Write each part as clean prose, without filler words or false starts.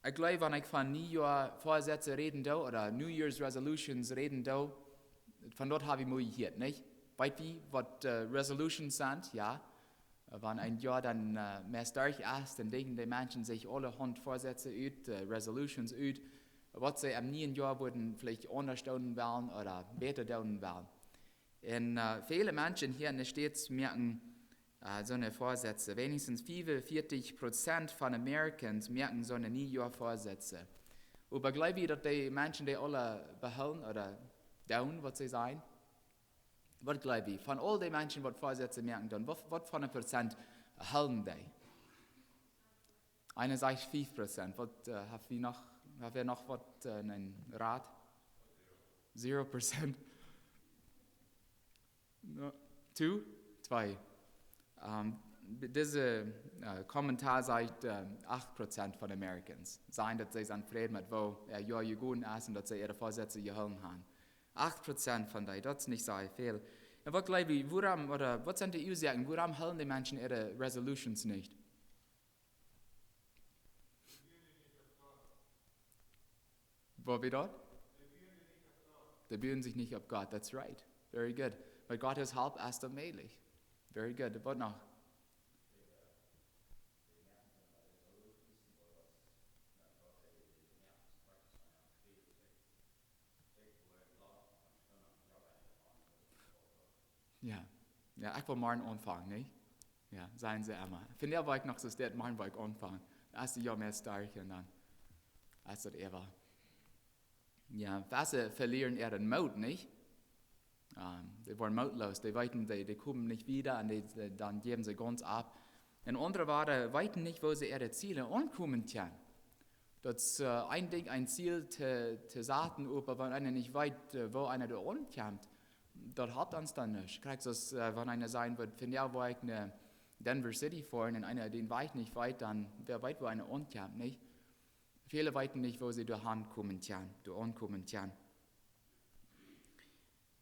ich glaube, wenn ich von New Year Vorsätze reden da, oder New Year's Resolutions reden da, von dort habe ich mich hier, nicht? Weißt du, was Resolutions sind? Ja. Wenn ein Jahr dann mehr stark ist, dann legen die Menschen sich alle Handvorsätze aus, Resolutions aus, was sie am neuen Jahr würden vielleicht unterstützen wollen oder besser tun wollen. Und viele Menschen hier in den Städten merken so eine Vorsätze. Wenigstens 45% von Amerikanern merken so eine New Year Vorsätze. Aber glaube ich, dass die Menschen die alle behalten oder tun, was sie sagen? Was glaube ich? Von all den Menschen, die Vorsätze merken, dann, was von einem Prozent halten die? Einer sagt 5%. Habt ihr noch was, einen Rat? 0%? No. 2? Dieser Kommentar sagt, 8% von Americans sagen, dass sie sind zufrieden mit, wo ja, ihr gut ist und dass sie ihre Vorsätze gehalten haben. 8% von denen, das ist nicht so viel. Und was glaube ich, was sind die Ursachen, warum halten die Menschen ihre Resolutions nicht? Wo wir dort? Die bühren sich nicht auf Gott, that's right. Very good. Weil Gott ist halb erst allmählich. Very good. Was noch? Ja, ich will morgen anfangen, nicht? Ja, seien Sie immer. Von der war ich noch so, dass morgen war ich anfangen. Erst Jahr mehr stark und dann, als das war. Ja, Wasser verlieren ihren Mut, nicht? Die waren mutlos, die weiten, die kommen nicht wieder und dann geben sie ganz ab. Und andere waren, weiten nicht, wo sie ihre Ziele ankommen können. Das ist ein Ding, ein Ziel zu sagen, aber wenn einer nicht weiß, wo einer da ankommt, das hat uns dann nicht. Kriegst das, wenn einer sagen wird, von der wo ich in Denver City fahren und einer den Weg nicht weit, dann wer weiß, wo einer ankommt, nicht? Viele weiten nicht, wo sie da ankommen können.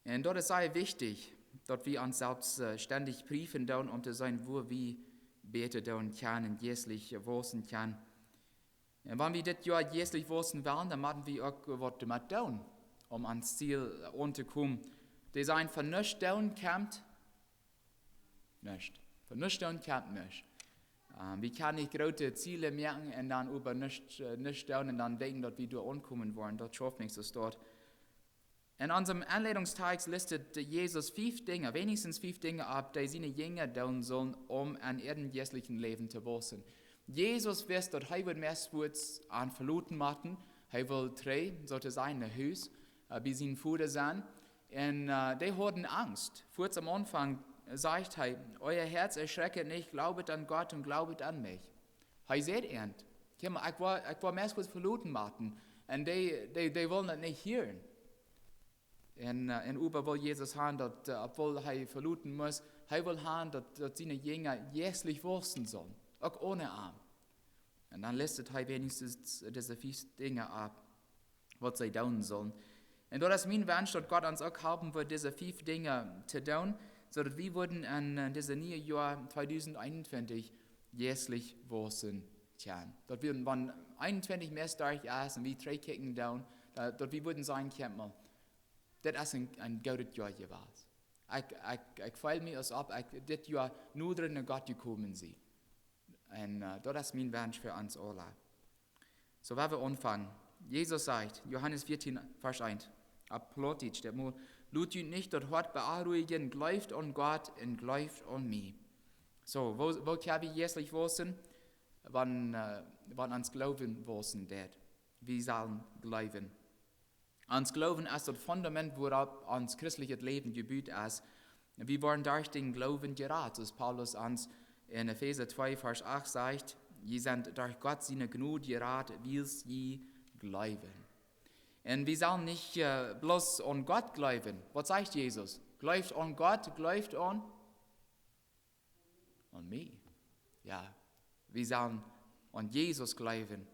Und dort ist sehr wichtig, dass wir uns selbst ständig prüfen, um zu sein, wo wir beten können und jährlich wissen können. Und wenn wir das Jahr jährlich wissen wollen, dann machen wir auch was damit tun, um ans Ziel anzukommen. Die sagen, von nichts tun kommt nichts. Von nichts tun kommt nichts. Wir können nicht große Ziele merken und dann über nichts tun und dann denken, dass wir da ankommen wollen. Das schafft nichts, das dort. In unserem Anleitungstext listet Jesus 5 Dinge, wenigstens 5 Dinge ab, die seine Jünger tun sollen, um ein erdenjährlichen Leben zu wissen. Jesus weiß, dass er wird meistens an Verluten machen. Er will 3, sozusagen, ein Haus, bei seinen Vater sein. Und die hatten Angst. Kurz am Anfang sagt er, euer Herz erschreckt nicht, glaubet an Gott und glaubet an mich. Er sagt ernt, ich will meistens Verluten machen. Und die wollen das nicht hören. Und über will Jesus haben, dass, obwohl er verluten muss, er will haben, dass seine Jünger jährlich wachsen sollen, auch ohne Arm. Und dann listet er wenigstens diese 5 Dinge ab, was sie tun sollen. Und das ist mein Wunsch, dass Gott uns auch helfen wird, diese 5 Dinge zu tun, sodass wir würden in diesem neuen Jahr 2021 jährlich wachsen können. Dass wir, wenn 21 mehr stark ist und wir 3 kicken down, dass wir würden sagen, können, das ist ein gutes Jahr gewesen. Ich freue mich ab, das Jahr nur drin in Gott gekommen sind. Und das ist mein Wunsch für uns alle. So, wenn wir anfangen. Jesus sagt, Johannes 14, Vers 1, Applauditsch, der Mut, lut nicht dort Hort beunruhigen, glaubt an Gott und glaubt an mich. So, wo können wir jährlich wissen, wann uns Glauben wissen wird? Wir sollen glauben. Ans Glauben ist das Fundament, worauf uns christliches Leben gebaut ist. Wir wollen durch den Glauben gerettet, als Paulus uns in Epheser 2, Vers 8 sagt, ihr seid durch Gott seine Gnade gerettet, weil ihr glauben. Und wir sollen nicht bloß an Gott glauben. Was sagt Jesus? Glaubt an Gott, glaubt an mich. Ja, wir sollen an Jesus glauben,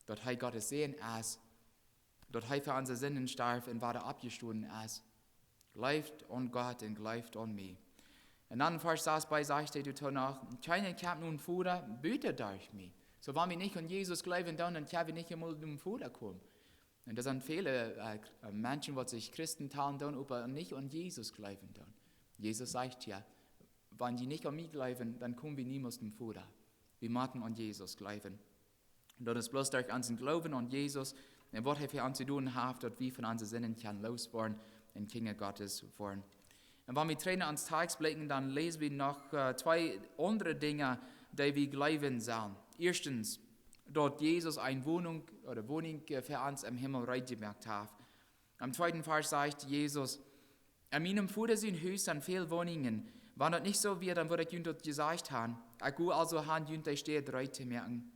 dass er Gottes Sehen ist, dass er für unsere Sünden starb und war abgestoßen ist. Glaubt an Gott und glaubt an mich. Und dann Vers 6 bei sagt er noch, keiner kann nun Vater, bitte durch mich. So wenn wir nicht an Jesus glauben, dann können wir nicht einmal zum Vater kommen. Und das sind viele Menschen, die sich Christen tun, aber nicht an Jesus glauben. Jesus sagt ja, wenn die nicht an mich glauben, dann kommen wir niemals zum Vater. Wir müssen an Jesus glauben. Und das ist bloß durch unseren Glauben an Jesus, und was er für uns zu tun hat, dass wir von unseren Sinnen können loswerden und Kinder Gottes werden. Und wenn wir Trainer ans Tags blicken, dann lesen wir noch 2 andere Dinge, die wir glauben sollen. Erstens, dort Jesus eine Wohnung für uns im Himmel reingemacht hat. Am 2. Vers sagt Jesus, an meinem Vater sind Haus an viele Wohnungen. Wenn das nicht so wäre, dann würde ich dort gesagt haben, ich gehe also haben die Städte reinzumerken.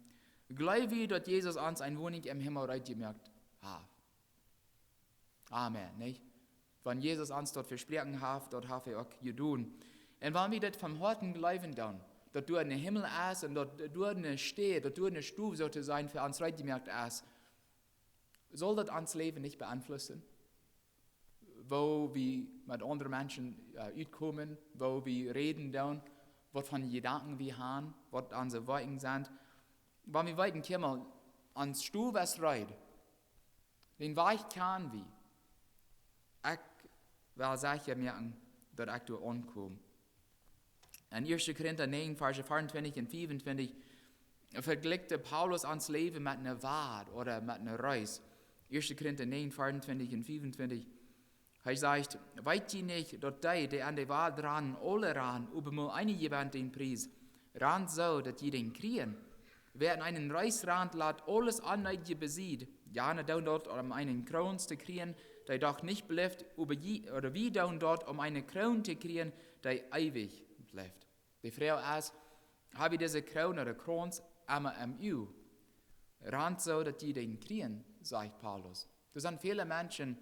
Glaube ich, dass Jesus uns eine Wohnung im Himmel reingemacht hat. Amen, nicht? Wenn Jesus uns dort versprochen hat, dort hat er auch getan. Und wenn wir das vom Herzen glauben, dann, dass du in den Himmel ist und dass du eine Steh, dass du eine Stufe sollte sein für uns reingemacht ist, soll das uns Leben nicht beeinflussen? Wo wir mit anderen Menschen utkommen, wo wir reden, dann, was von Gedanken wir haben, was unsere Worte sind. Wenn wir weiten kommen, ans Stuhl was rein, den Weich kann wir. Ich will sicher merken, dass ich da ankomme. In 1. Korinther 9, Verse 24 und 25 vergleicht Paulus ans Leben mit einer Wahrheit oder mit einer Reise. 1. Korinther 9, 24 und 25. Er sagt, weißt ihr nicht, dass die an der Wahrheit ran, alle ran, über nur eine jemand den Preis, ran so, dass die den kriegen. Wer in einen Reisrand lässt, alles andere besieht, ja, dort um einen Kron zu kriegen, der doch nicht bleibt, oder wie dort um eine Kron zu kriegen, der ewig bleibt. Die Frau ist, habe ich diese Kron oder Krons einmal am Ü. Rand so, dass die den kriegen, sagt Paulus. Das sind viele Menschen,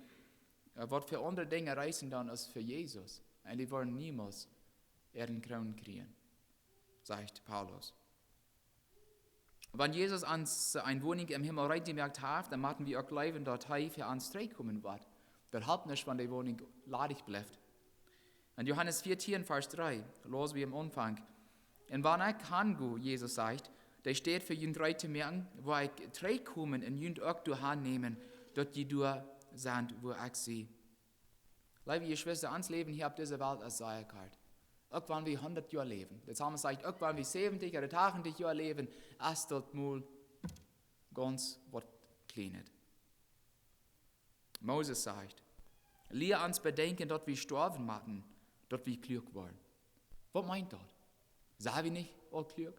was für andere Dinge reisen dann als für Jesus. Und die wollen niemals ihren Kron kriegen, sagt Paulus. Wenn Jesus uns eine Wohnung im Himmel reingemerkt hat, dann machen wir auch glauben, dass er für uns zurückkommen wird. Das hilft nicht, wenn die Wohnung ledig bleibt. In Johannes 14, Vers 3, los wie im Anfang. Und wenn ich kann, Jesus sagt, der steht für jeden drei zu merken, wo ich zurückkommen und jeden auch durchnehmen, dass die durch sind, wo ich sie. Liebe Geschwister, ans Leben hier auf dieser Welt als sehr kalt. Auch wenn wir 100 Jahre leben. Der Psalm sagt, auch wenn wir 70 oder 80 Jahre leben, ist dort mal ganz was Kleines. Moses sagt, lehr uns bedenken, dass wir sterben machen, dass wir klug waren. Was meint das? Sagen wir nicht, all klug?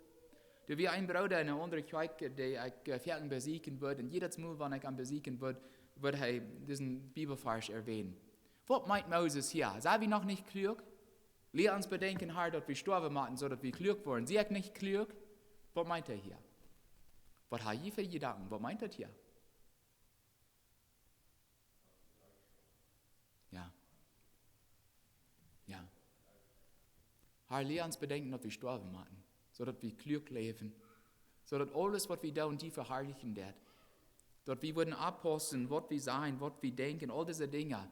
Da wir ein Bruder in einer anderen Kirche, der ich fertig besiegen wird, und jedes Mal, wenn ich ihn besiegen wird er diesen Bibelvers erwähnen. Was meint Moses hier? Sagen wir noch nicht klug? Lehr uns bedenken, Herr, dass wir sterben machen, so dass wir klug wurden. Sie hat nicht klug? Was meint er hier? Was hat er für Gedanken? Was meint er hier? Ja. Herr, lehr uns bedenken, dass wir sterben machen, so dass wir klug leben, so dass alles, was wir da und die verherrlichen wird, dass wir würden abpassen, was wir sagen, was wir denken, all diese Dinge.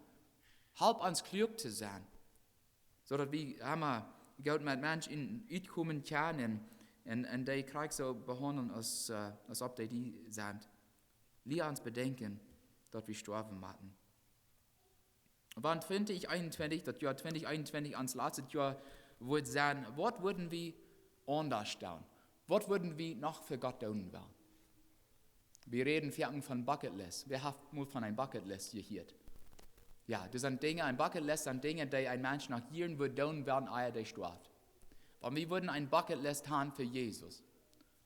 Halb uns klug zu sein, so dass wir immer Gott mit Menschen utkommen können und die Krieg so behandeln, als ob die sind. Lehr uns bedenken, dass wir sterben machen. Wann 2021, das Jahr 2021 ans letzte Jahr, wird sein, was würden wir anders tun? Was würden wir noch für Gott tun wollen? Wir reden von Bucketlist. Wer hat mal von einer Bucketlist gehört? Ja, das sind Dinge, ein Bucketlist sind Dinge, die ein Mensch nach Jahren wird tun werden, ehe der stirbt. Aber wir würden ein Bucketlist haben für Jesus.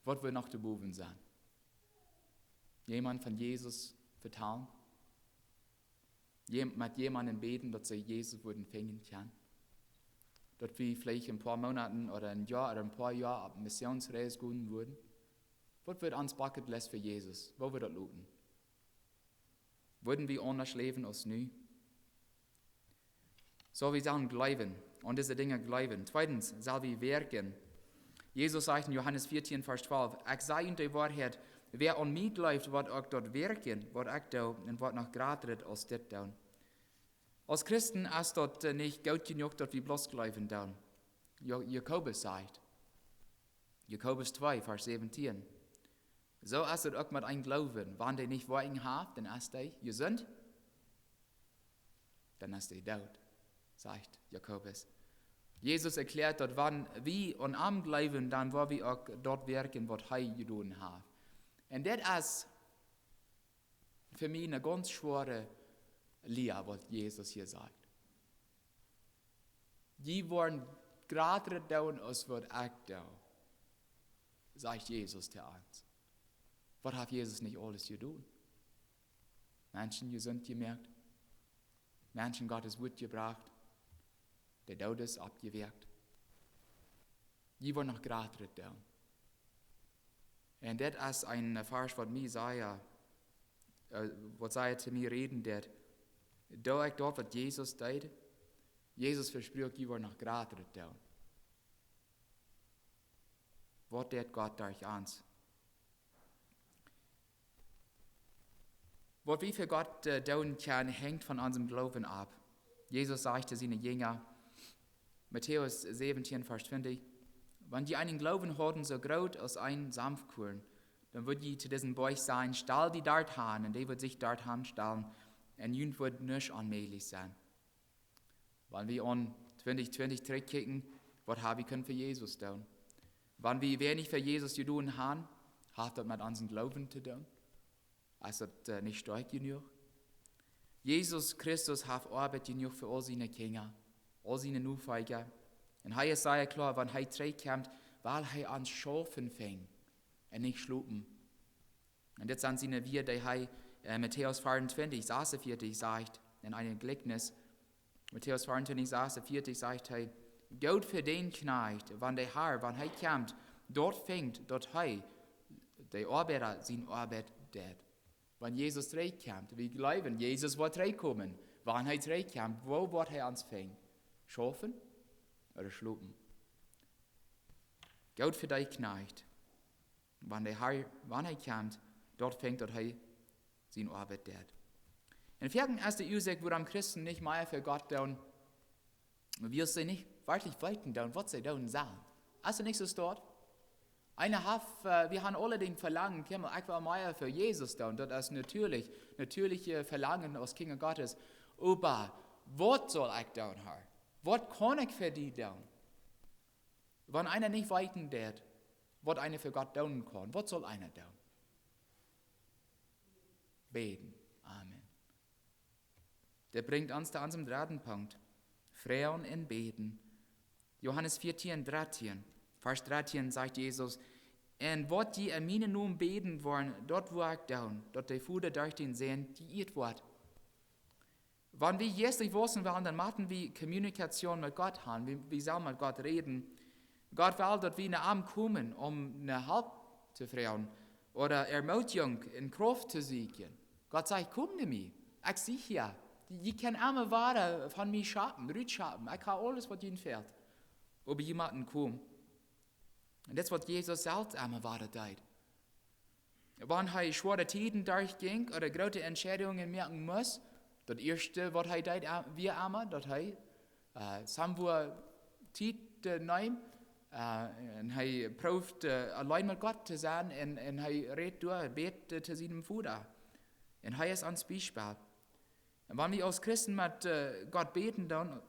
Was wird noch zu tun sein? Jemand von Jesus vertrauen? Mit jemandem beten, dass sie Jesus würden finden können? Dass wir vielleicht ein paar Monaten oder ein Jahr oder ein paar Jahre auf Missionsreise gehen würden? Was wird uns Bucketlist für Jesus? Wo wird das lauten? Würden wir anders leben als nie? So wir sollen glauben und diese Dinge glauben. Zweitens, soll wir wirken. Jesus sagt in Johannes 14, Vers 12, ich sage in der Wahrheit, wer an mich glaubt, wird auch dort wirken, was ich tue und wird noch gratis als das tun. Als Christen ist dort nicht gut genug, dass wir bloß glauben tun. Jakobus sagt, Jakobus 2, Vers 17, So ist es auch mit einem Glauben. Wenn die nicht Worten haben, dann ist die gesund, dann ist die tot, sagt Jakobus. Jesus erklärt dort, wann wir und am Glauben, dann wollen wir auch dort wirken, was er getan hat. Und das ist für mich eine ganz schwere Lehre, was Jesus hier sagt. Die wollen gerade tun, als was ich tue, sagt Jesus zu uns. Was hat Jesus nicht alles getan? Menschen gesund gemerkt, Menschen Gottes Wort gebracht, der Tod ist abgewirkt. Die wollen noch gerade tun. Und das ist ein Vers, was mir sagt, was zu mir reden, der da ich dort, was Jesus tut, Jesus verspricht, die wollen noch gerade tun. Was tut Gott durch uns? Was wir für Gott tun können, hängt von unserem Glauben ab. Jesus sagte seinen Jünger, Matthäus 17, Vers 20, wenn die einen Glauben haben, so groß als ein Sanftkorn, dann wird die zu diesem Beuch sein, stall die dort hin, und die wird sich dort hinstellen, und jünd wird nicht unmöglich sein. Wenn wir an 2020 zurückkicken, was haben wir können für Jesus tun? Wenn wir wenig für Jesus getan haben, hat das mit unserem Glauben zu tun? Ist das nicht stark genug? Jesus Christus hat Arbeit genug für all seine Kinder, all seine Nachfolger. Und hier ist sehr klar, wenn er zurückkommt, weil er an Schafen fängt und nicht schlupen. Und jetzt sind sie wir, die Matthäus 24, 46 sagt, in einem Gleichnis, Matthäus 24, 46 sagt er, Gott für den Knecht, wenn der Herr, wenn er kommt, dort fängt, dort er, der Arbeiter, seine Arbeit tut. Wenn Jesus zurückkommt, wir glauben, Jesus wird zurückkommen. Wenn er zurückkommt, wo wird er uns fängen? Schafen oder schlupen? Gott für den Knecht, wenn er kommt, dort fängt dort er seine Arbeit tut. In vierten erste Ursache, wo am Christen nicht mehr für Gott tun, wir sie nicht wirklich weiten tun, was sie tun sagen. Also nicht so dort. Wir haben alle den Verlangen, ich will mehr für Jesus tun, das ist natürliche Verlangen aus Kinder Gottes. Aber was soll ich tun, Herr? Was kann ich für die tun? Wenn einer nicht weiten tut, was einer für Gott tun kann, was soll einer tun? Beten. Amen. Der bringt uns zu unserem dritten Punkt. Frauen in Beten. Johannes 14, 13. Vers 13 sagt Jesus, und was die in meinen Namen beten wollen, dort wo ich down, dort die Fuder durch den sehen, die ihr Wort. Wenn wir Jesus wissen wollen, dann machen wir Kommunikation mit Gott haben, wir sollen mit Gott reden. Gott will, dass wir in den Arm kommen, um eine Hilfe zu fragen oder Ermutigung in Kraft zu siegen. Gott sagt, komm zu mir, ich sehe hier, die können immer Ware von mir schaffen, rückschaffen, ich kann alles, was ihnen fehlt. Aber jemanden kommt. Und das, was Jesus selbst einmal wartet. Wenn er schwere Zeiten durchging oder große Entscheidungen merken muss, das erste, was er tut, wie einmal, dass er Samuel Zeit nimmt, und er probt, allein mit Gott zu sein, und er redet durch, betet zu seinem Vater. Und er ist ans Beispiel. Und wenn wir als Christen mit Gott beten, dann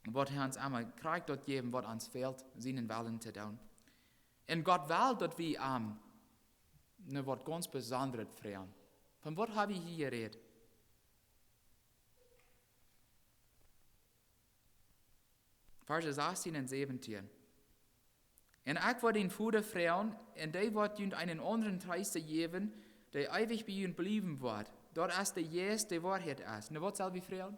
wird er uns einmal Kraft dort geben, was uns fehlt, seinen Willen zu tun. Und Gott will, dass wir was ganz Besonderes fragen. Von was habe ich hier geredet? Verse 16 und 17. Und ich werde den Vater fragen, und der wird ihnen einen anderen Preis geben, der ewig bei ihnen bleiben wird. Dort ist der Jesus, der Wahrheit ist. Und was soll wir fragen?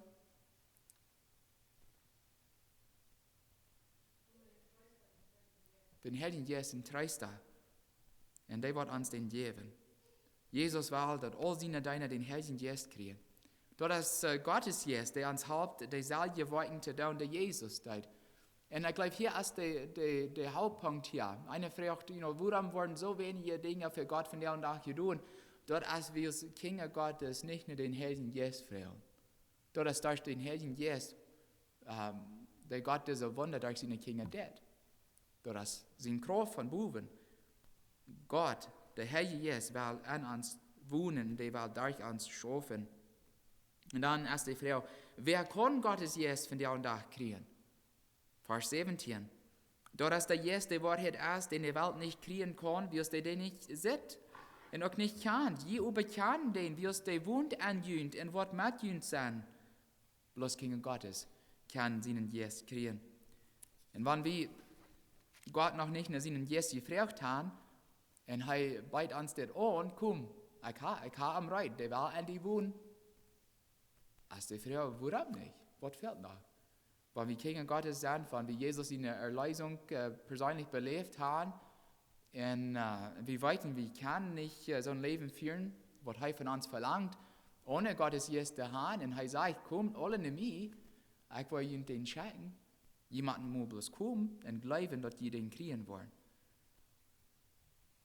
Den Heiligen Jesus, den Tröster. Und der wird uns den geben. Jesus will, dass all seine Deine den Heiligen Jesus kriegen. Dort ist Gottes Jesus, der uns hilft, der soll geworden zu tun, der Jesus tut. Und ich glaube, hier ist der Hauptpunkt hier. Eine fragt, warum wurden so wenige Dinge für Gott von der und nach getan? Dort ist wir als Kinder Gottes nicht nur den Heiligen Jesus fragen. Dort ist durch den Heiligen Jesus, der Gott diese Wunder durch seine Kinder tut. Dort ist sein Kraft von Buben. Gott der Herr Jesus will an uns wohnen, der will durch uns schaffen. Und dann ist die Frage, wer kann Gottes Jesus von der und da kriegen? Vers 17. Dort ist der Jesus, der Wahrheit ist, den die Welt nicht kriegen kann, wie es der nicht sieht und auch nicht kann. Je überkennen den, wie es der wohnt anjünt und wird mitjünt sein. Bloß Kinder Gottes kann seinen Jesus kriegen. Und wenn wir Gott noch nicht nach seinen Jesus gefragt haben, und er beit uns das an, komm, ich habe am Reit, der will an die wohnen. Als die Frage, warum nicht? Was fehlt noch? Wenn wir Kinder Gottes sind, wenn wir Jesus in der Erlösung persönlich belebt haben, und wir weiten, wir können nicht so ein Leben führen, was er von uns verlangt, ohne Gottes Jesus zu haben, und er sagt, kommt alle zu mir, ich will ihnen den schenken. Jemanden muss bloß kommen und glauben, dass die den kriegen wollen.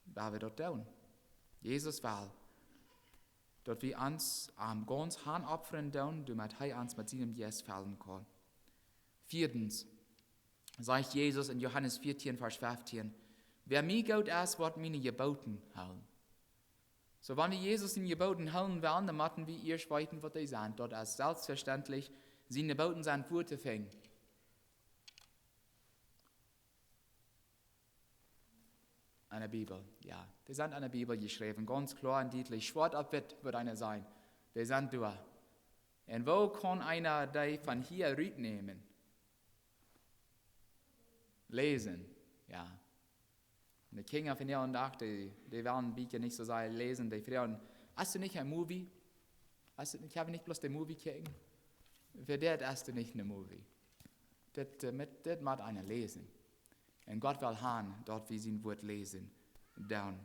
Da wir dort tun. Jesus will, dass wir uns am ganz Hand opfern tun, damit er uns mit seinem Jesus fallen kann. 4. sagt Jesus in Johannes 14, Vers 15, wer mir gut ist, wird meine Geboten halten. So, wenn wir Jesus in Geboten halten wollen, dann müssen wir ihr schweigen, was die sind. Dort ist selbstverständlich, seine Geboten sind fortzufangen. Eine Bibel, ja. Die sind an der Bibel geschrieben, ganz klar und deutlich. Schwarz auf weiß wird eine sein. Die sind da. Und wo kann einer die von hier rübernehmen? Lesen, ja. Und die Kinder von der und nach, die werden Bücher nicht so sehr lesen. Die fragen, hast du nicht ein Movie? Ich habe nicht bloß den Movie gekriegt. Für das hast du nicht eine Movie. Das macht einer lesen. Und Gott will haben, dort wir sein Wort lesen. Down.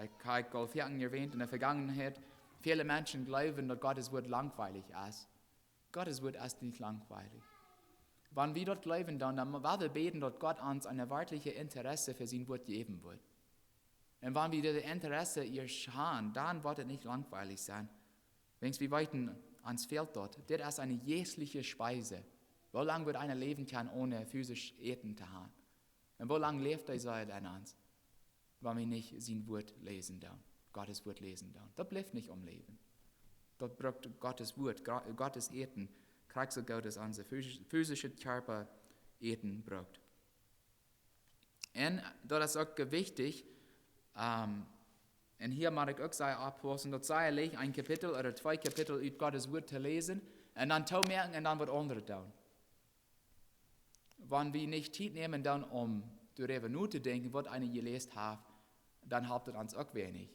Ich habe vorhin erwähnt in der Vergangenheit, viele Menschen glauben, dass Gottes Wort langweilig ist. Gottes Wort ist nicht langweilig. Wenn wir dort glauben, dann werden wir beten, dass Gott uns ein wirkliches Interesse für sein Wort geben wird. Und wenn wir das Interesse ihr haben, dann wird es nicht langweilig sein. Wenn wir weiten, ans Feld dort, das ist eine jährliche Speise. Wie lange wird einer leben können, ohne physisch Eten zu haben? Und wie lange lebt er so an uns, wenn wir nicht sein Wort lesen dann, Gottes Wort lesen dann? Das bleibt nicht um Leben. Das braucht Gottes Wort, Gottes Eten, kriegt so Gott, dass unser physischer Körper Eten braucht. Und das ist auch wichtig, und hier mag ich auch sagen, abpassen, dass sei ein Kapitel oder 2 Kapitel aus Gottes Wort zu lesen, und dann zu merken und dann wird andere tun. Wenn wir nicht Zeit nehmen, dann, um darüber nachzudenken, was einer gelesen hat, dann habt ihr uns auch wenig.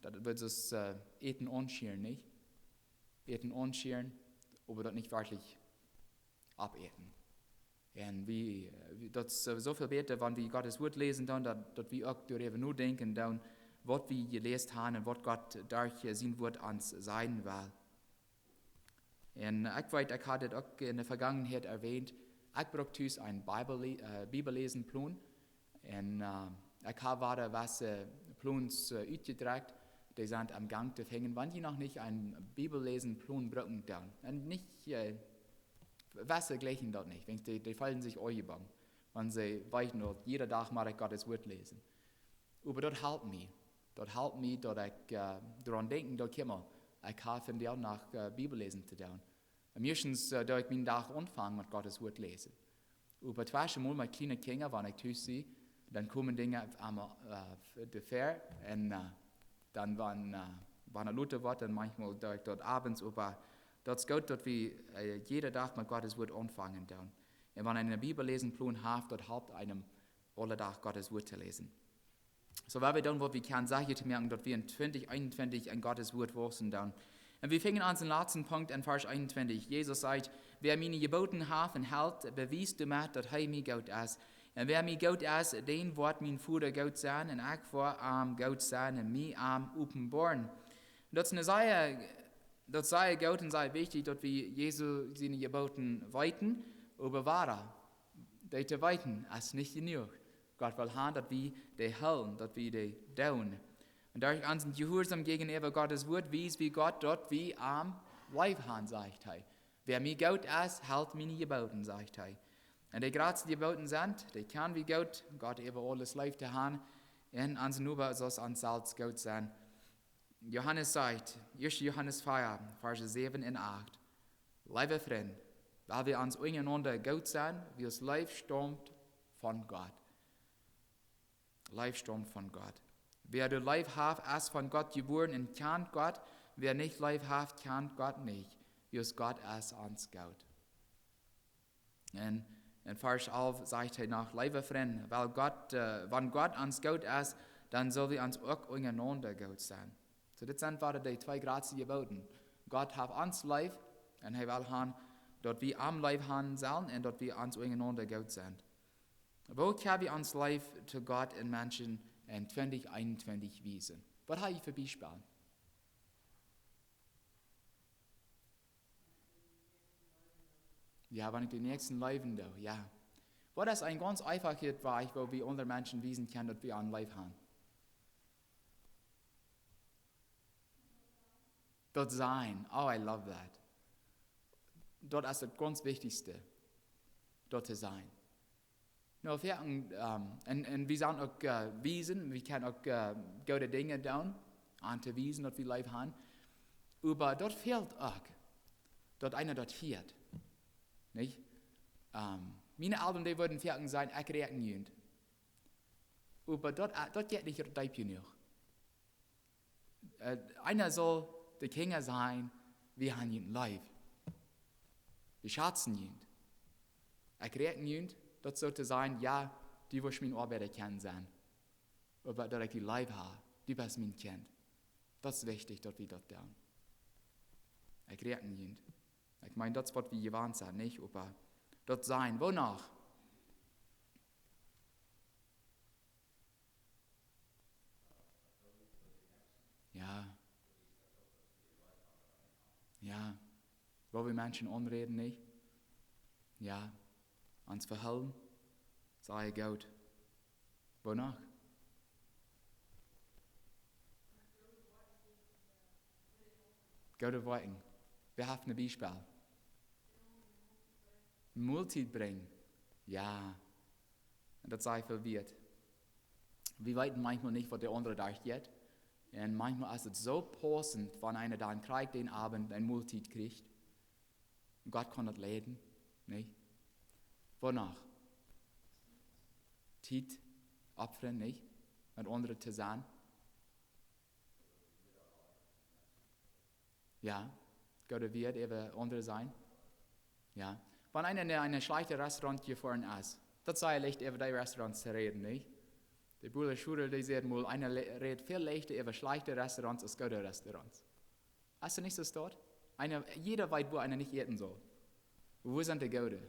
Das wird das Eten anschieren, nicht? Eten anschieren, aber das nicht wirklich abeten. Und das ist so viel besser, wenn wir Gottes Wort lesen, dann, dass wir auch darüber nachdenken, dann, was wir gelesen haben und was Gott durch sein Wort uns sein will. Und ich weiß, ich hatte das auch in der Vergangenheit erwähnt, ich brauche einen Bibellesenplan. Und ich habe was Plans ausgetragen, die sind am Gang zu hängen. Wenn die noch nicht einen Bibellesenplan brauchen, dann. Und nicht, Wasser gleichen dort nicht, die fallen sich euch über, wenn sie weichen dort, jeder Tag mal Gottes Wort lesen. Aber das hält mich. Das hält mich, dass ich daran denke, dass ich habe von dir nach Bibellesen zu tun. Meistens, da ich meinen Tag anfange mit Gottes Wort lesen. Aber zweimal mit kleinen Kindern, wenn ich tüß sie, dann kommen Dinge einmal fair und dann, wenn er Luther wird, dann manchmal dort abends, aber das ist gut, dass wir jeden Tag mit Gottes Wort anfangen. Und wenn eine Bibel lesen, Plan hat, dort helpt einem alle Tag Gottes Wort zu lesen. So, weil wir dann, wo wir können, sage ich zu merken, dass wir in 2021 ein Gottes Wort wissen dann. Und wir fingen an zum letzten Punkt in Vers 21. Jesus sagt, wer meine Geboten hat und hält, beweist damit, dass er mir Gott ist. Und wer mir Gott ist, den wird mein Vater Gott sein, und ich wird Gott sein und mir offenbaren. Das ist sei Gott und sei wichtig, dass wir Jesu seine Geboten weiten, aber wahr, die zu weiten ist nicht genug. Gott will haben, dass wir die halten, dass wir die tun. Und durch unseren Gehorsam gegenüber Gottes Wort, wie Gott dort wie am Leib haben, sagt er. Wer mir Gott ist, hält meine Geboten, sagt er. Und die gerade die Geboten sind, die kann wie Gott über alles Leib zu haben. Und ans Nuba soll es ans Salz gut sein. Johannes sagt, 1. Johannes 4, Verse 7 und 8. Liebe Freunde, weil wir uns untereinander gut sein, wie es Life stammt von Gott. Life stammt von Gott. Wer du Life hat, ist von Gott geboren und kennt Gott. Wer nicht Life hat, kennt Gott nicht. Wie es Gott ist uns gut. Und in Vers 11 sagt er noch, liebe Freunde, weil Gott, wenn Gott uns gut ist, dann soll wir uns auch untereinander gut sein. So, das sind die zwei Grazie geboten. Gott hat uns lieb und er will haben, dass wir am Lieb haben sollen und dass wir uns untereinander gut sind. Wo können wir uns lieb zu Gott und Menschen in 2021 wiesen? Was habe ich für Beispiele? Ja, wenn ich die nächsten Leben da, ja. Was ist ein ganz einfacher Weg, wo wir andere Menschen wiesen können, dass wir ein Leben haben? Dort sein. Oh, I love that. Dort ist das ganz Wichtigste. Dort zu sein. No, und wir sollen auch wiesen, wir können auch gute Dinge tun, an zu wiesen, dass wir Leben haben. Aber dort fehlt auch, dort einer dort hiert. Nicht? Meine Eltern, die würden fertig sein, ich rede nicht. Aber dort geht nicht recht genug. Einer soll der Kinder sein, wir haben ihn live. Wir schätzen ihn. Ich rede nicht, dort sollte sein, ja, die wirst mein Arbeiter kennen sein. Aber dass ich die live habe, die bist mein Kind. Das ist wichtig, dass wir dort tun. Ich rede nicht. Ich meine, das wird wie gewarnt sein, nicht? Aber dort sein, wonach? Ja. Ja. Wo wir Menschen anreden, nicht? Ja. Ans Verhalten, sei gut. Wonach? Gute Worten. Wir haben ein Beispiel. Multi bringen. Ja. Und das sei verwirrt. Wir wissen manchmal nicht, was der andere da geht. Und manchmal ist es so passend, wenn einer dann kriegt den Abend ein Multi kriegt. Und Gott kann das leiden. Nicht? Wonach? Zeit opfern, nicht? Mit anderen zu sein. Ja. Gott wird eben andere sein. Ja. Wenn einer in ein schlechtes Restaurant gefahren ist, das sei leicht über die Restaurants zu reden, nicht? Die Brüder Schurer, die sagen mal, einer redet viel leichter über schlechte Restaurants als gute Restaurants. Hast du nicht so dort? Jeder weiß, wo einer nicht essen soll. Wo sind die Gute?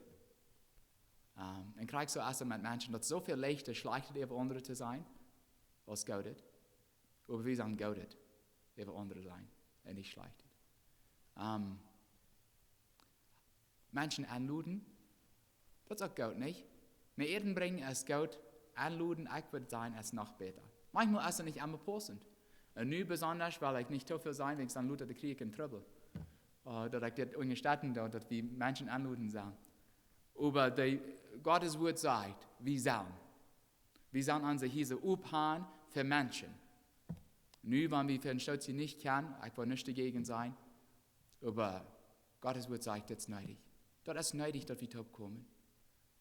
Und kriegst du erst mit Menschen, dass so viel leichter schlechter über andere zu sein, als Gute. Aber wir sind Gute über andere sein, und nicht schlechter. Menschen anluden, das ist auch gut, nicht? Mir Erden bringen ist gut, anluden, ich würde sein, ist noch besser. Manchmal ist es nicht immer passend. Und nun besonders, weil ich nicht so viel sein, wenn ich dann Luther der Krieg in Trouble. Dass ich das ungestatten, dass wir Menschen anluden sollen. Aber Gottes Wort sagt, wir sollen unsere Hise uphauen für Menschen. Nun, wenn wir für den Stutz nicht kennen, ich will nicht dagegen sein, aber Gottes Wort sagt, das ist nötig. Das ist nötig, dass wir top kommen.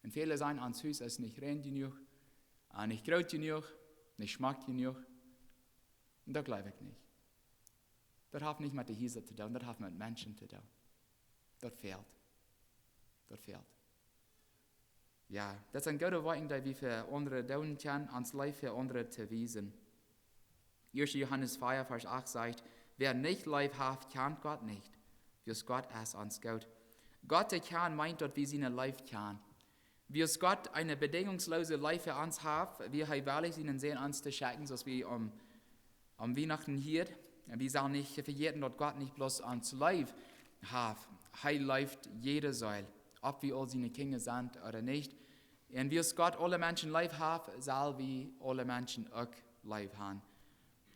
Und viele sagen, ans Haus ist nicht rein genug, nicht groß genug, nicht schmack genug. Und das glaube ich nicht. Das hat nicht mit der Hise zu tun, das hat mit Menschen zu tun. Das fehlt. Das fehlt. Ja, das sind gute Worte, die wir für andere tun können, ans Leib für andere zu wiesen. 1. Johannes 4, Vers 8 sagt, wer nicht Leib hat, kennt Gott nicht. Wie es Gott ist uns gut. Gott, der kann, meint, dass wir seine Leib kennen. Wie es Gott eine bedingungslose Leib für uns hat, wir haben wahrlich seinen Sehen uns zu schenken, dass wir am Weihnachten hier, wir sollen nicht vergessen, dass Gott nicht bloß uns Leib hat. Er läuft jede Säule, ob wir all seine Kinder sind oder nicht. Und wie es Gott alle Menschen Leib hat, soll wir alle Menschen auch Leib haben.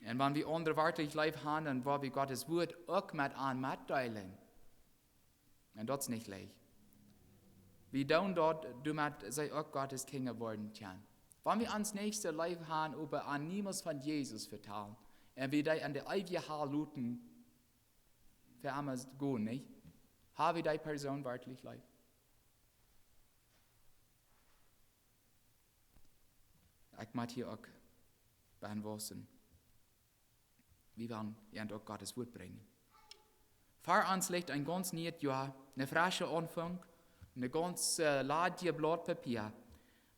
Und wenn wir andere wirklich Leib haben, dann wollen wir Gottes Wort auch mitteilen. Und das ist nicht leicht. Wir tun dort, damit sie auch Gottes Kinder werden können. Wenn wir ans nächste Leben haben, aber an niemals von Jesus vertrauen, und wir da an der ewige Haar luten, für einmal gehen, nicht? Habe die Person wirklich lieb? Ich möchte hier auch beantworten. Wir werden ja auch Gottes Wort bringen. Vor uns liegt ein ganz neues Jahr, eine frische Anfang, eine ganz ladie Blatt Papier.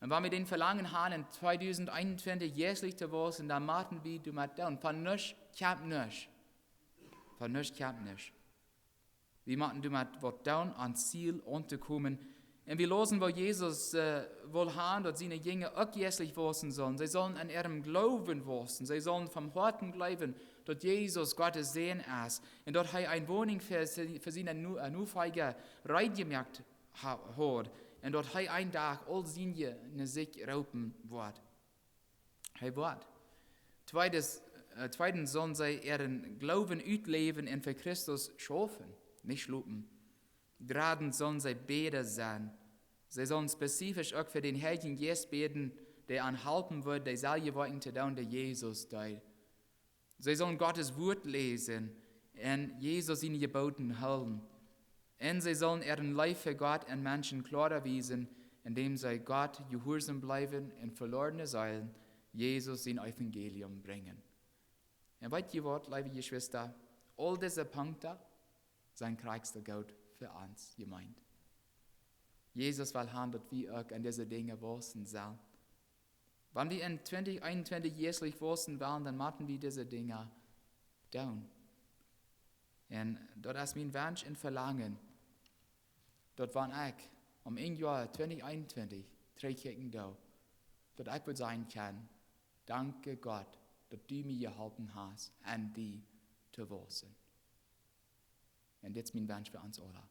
Und wenn wir den Verlangen haben, in 2021 jährlich zu werden, dann machen wir du mit down. Von nichts kommt nichts. Von nichts kommt nichts. Wir machen du mit was down ans Ziel anzukommen. Und wir losen, wo Jesus will haben, dass seine Jünger auch jährlich werden sollen. Sie sollen an ihrem Glauben werden. Sie sollen vom Herzen glauben, dass Jesus Gottes Sehen ist. Und dass er eine Wohnung für seine neufeige Reitgemerkt hat. Und dass er einen Tag all seine sich rauben wird. Er wird. Zweitens sollen sie ihren Glauben ausleben und für Christus schaffen, nicht schlupen. Drittens sollen sie Beter sein. Sie sollen spezifisch auch für den Heiligen Geist beten, der anhalten wird, der selbe Worte zu tun, der Jesus tut. Sie sollen Gottes Wort lesen und Jesus in Geboten halten. Und sie sollen ihren Leib für Gott und Menschen klar erweisen, indem sie Gott gehorsam bleiben und verlorene Seelen Jesus in Evangelium bringen. Und weißt ihr was, liebe Geschwister, all diese Punkte sind kriegste Gott für uns gemeint. Jesus will haben, dass wir auch an diese Dinge wissen sollen. Wenn wir in 2021 jährlich wissen wollen, dann machen wir diese Dinge down. Und das ist mein Wunsch und Verlangen, dass wenn ich im Jahr 2021 zurückkicken darf, dass ich wohl sein kann, danke Gott, dass du mir geholfen hast, an die zu wissen. Und das ist mein Wunsch für uns alle.